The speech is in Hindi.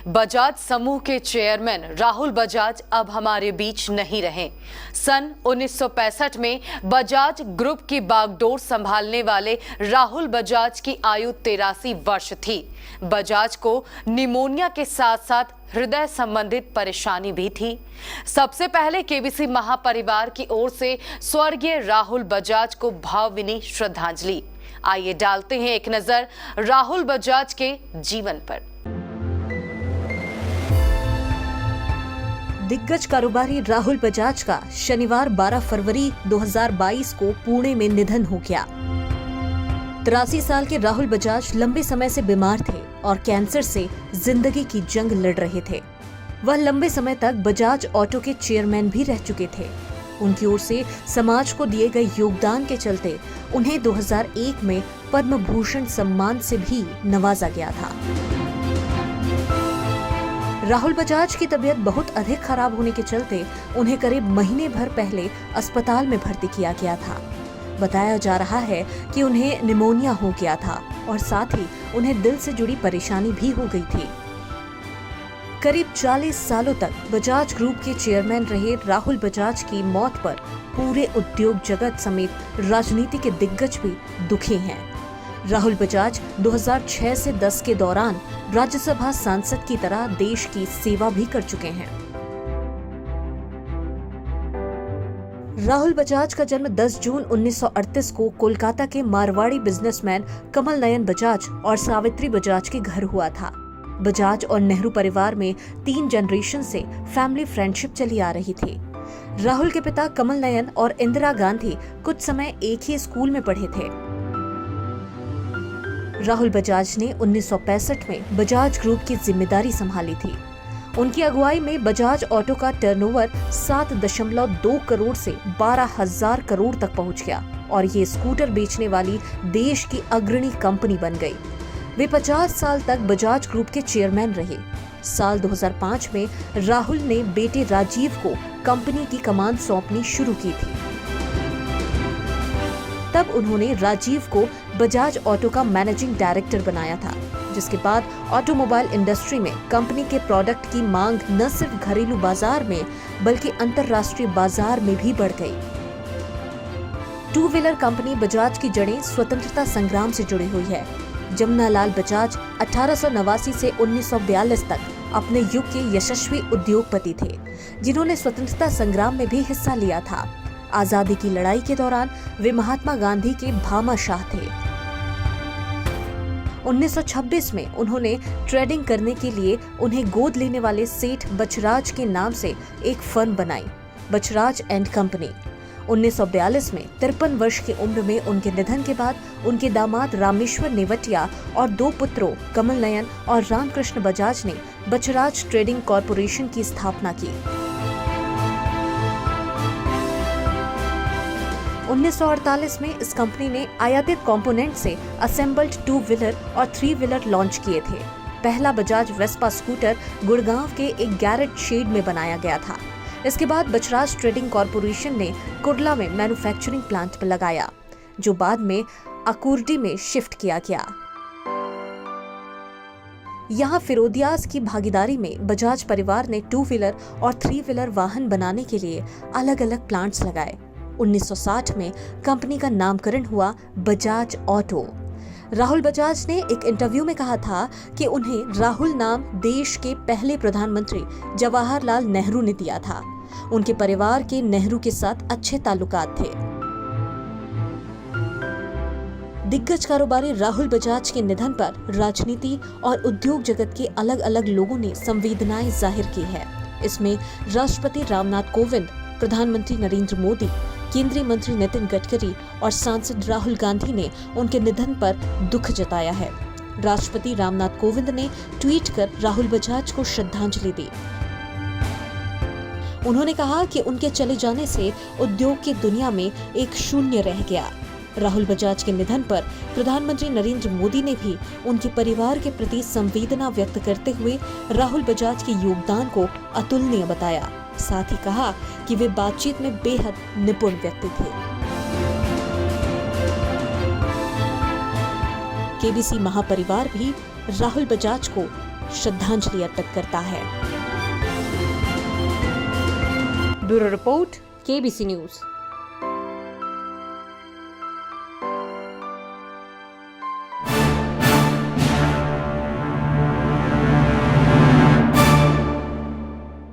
बजाज समूह के चेयरमैन राहुल बजाज अब हमारे बीच नहीं रहे। सन 1965 में बजाज ग्रुप की बागडोर संभालने वाले राहुल बजाज की आयु 83 वर्ष थी। बजाज को निमोनिया के साथ साथ हृदय संबंधित परेशानी भी थी। सबसे पहले केबीसी महापरिवार की ओर से स्वर्गीय राहुल बजाज को भावभीनी श्रद्धांजलि। आइए डालते हैं एक नजर राहुल बजाज के जीवन पर। दिग्गज कारोबारी राहुल बजाज का शनिवार 12 फरवरी 2022 को पुणे में निधन हो गया। 83 साल के राहुल बजाज लंबे समय से बीमार थे और कैंसर से जिंदगी की जंग लड़ रहे थे। वह लंबे समय तक बजाज ऑटो के चेयरमैन भी रह चुके थे। उनकी ओर से समाज को दिए गए योगदान के चलते उन्हें 2001 में पद्म भूषण सम्मान से भी नवाजा गया था। राहुल बजाज की तबीयत बहुत अधिक खराब होने के चलते उन्हें करीब महीने भर पहले अस्पताल में भर्ती किया गया था। बताया जा रहा है कि उन्हें निमोनिया हो गया था और साथ ही उन्हें दिल से जुड़ी परेशानी भी हो गई थी। करीब 40 सालों तक बजाज ग्रुप के चेयरमैन रहे राहुल बजाज की मौत पर पूरे उद्योग जगत समेत राजनीति के दिग्गज भी दुखी हैं। राहुल बजाज 2006 से 10 के दौरान राज्यसभा सांसद की तरह देश की सेवा भी कर चुके हैं। राहुल बजाज का जन्म 10 जून 1938 को कोलकाता के मारवाड़ी बिजनेसमैन कमल नयन बजाज और सावित्री बजाज के घर हुआ था। बजाज और नेहरू परिवार में 3 जनरेशन से फैमिली फ्रेंडशिप चली आ रही थी। राहुल के पिता कमल नयन और इंदिरा गांधी कुछ समय एक ही स्कूल में पढ़े थे। राहुल बजाज ने 1965 में बजाज ग्रुप की जिम्मेदारी संभाली थी। उनकी अगुवाई में बजाज ऑटो का टर्नओवर 7.2 करोड़ से 12,000 करोड़ तक पहुंच गया और ये स्कूटर बेचने वाली देश की अग्रणी कंपनी बन गई। वे 50 साल तक बजाज ग्रुप के चेयरमैन रहे। साल 2005 में राहुल ने बेटे राजीव को कंपनी की कमान सौंपनी शुरू की थी। तब उन्होंने राजीव को बजाज ऑटो का मैनेजिंग डायरेक्टर बनाया था, जिसके बाद ऑटोमोबाइल इंडस्ट्री में कंपनी के प्रोडक्ट की मांग न सिर्फ घरेलू बाजार में बल्कि अंतर्राष्ट्रीय बाजार में भी बढ़ गई। टू व्हीलर कंपनी बजाज की जड़ें स्वतंत्रता संग्राम से जुड़ी हुई है। जमुनालाल बजाज 1889 से 1942 तक अपने युग के यशस्वी उद्योगपति थे, जिन्होंने स्वतंत्रता संग्राम में भी हिस्सा लिया था। आजादी की लड़ाई के दौरान वे महात्मा गांधी के भामाशाह थे। 1926 में उन्होंने ट्रेडिंग करने के लिए उन्हें गोद लेने वाले सेठ बचराज के नाम से एक फर्म बनाई, बचराज एंड कंपनी। 1942 में 53 वर्ष की उम्र में उनके निधन के बाद उनके दामाद रामेश्वर नेवटिया और 2 पुत्रों कमल नयन और रामकृष्ण बजाज ने बचराज ट्रेडिंग कॉरपोरेशन की स्थापना की। 1948 में इस कंपनी ने आयातित कंपोनेंट से असेंबल्ड 2 व्हीलर और 3 व्हीलर लॉन्च किए थे। पहला बजाज वेस्पा स्कूटर गुड़गांव के एक गैरेज शेड में बनाया गया था। इसके बाद बचराज ट्रेडिंग कॉरपोरेशन ने कुर्ला में मैन्युफैक्चरिंग प्लांट लगाया, जो बाद में अकुर्डी में शिफ्ट किया गया। यहाँ फिरोदियास की भागीदारी में बजाज परिवार ने 2 व्हीलर और 3 व्हीलर वाहन बनाने के लिए अलग अलग प्लांट्स लगाए। 1960 में कंपनी का नामकरण हुआ बजाज ऑटो। राहुल बजाज ने एक इंटरव्यू में कहा था कि उन्हें राहुल नाम देश के पहले प्रधानमंत्री जवाहरलाल नेहरू ने दिया था। उनके परिवार के नेहरू के साथ अच्छे ताल्लुकात थे। दिग्गज कारोबारी राहुल बजाज के निधन पर राजनीति और उद्योग जगत के अलग अलग लोगों ने संवेदनाएं जाहिर की है। इसमें राष्ट्रपति रामनाथ कोविंद, प्रधानमंत्री नरेंद्र मोदी, केंद्रीय मंत्री नितिन गडकरी और सांसद राहुल गांधी ने उनके निधन पर दुख जताया है। राष्ट्रपति रामनाथ कोविंद ने ट्वीट कर राहुल बजाज को श्रद्धांजलि दी। उन्होंने कहा कि उनके चले जाने से उद्योग की दुनिया में एक शून्य रह गया। राहुल बजाज के निधन पर प्रधानमंत्री नरेंद्र मोदी ने भी उनके परिवार के प्रति संवेदना व्यक्त करते हुए राहुल बजाज के योगदान को अतुलनीय बताया। साथ ही कहा कि वे बातचीत में बेहद निपुण व्यक्ति थे। केबीसी महापरिवार भी राहुल बजाज को श्रद्धांजलि अर्पित करता है। Bureau report, KBC news.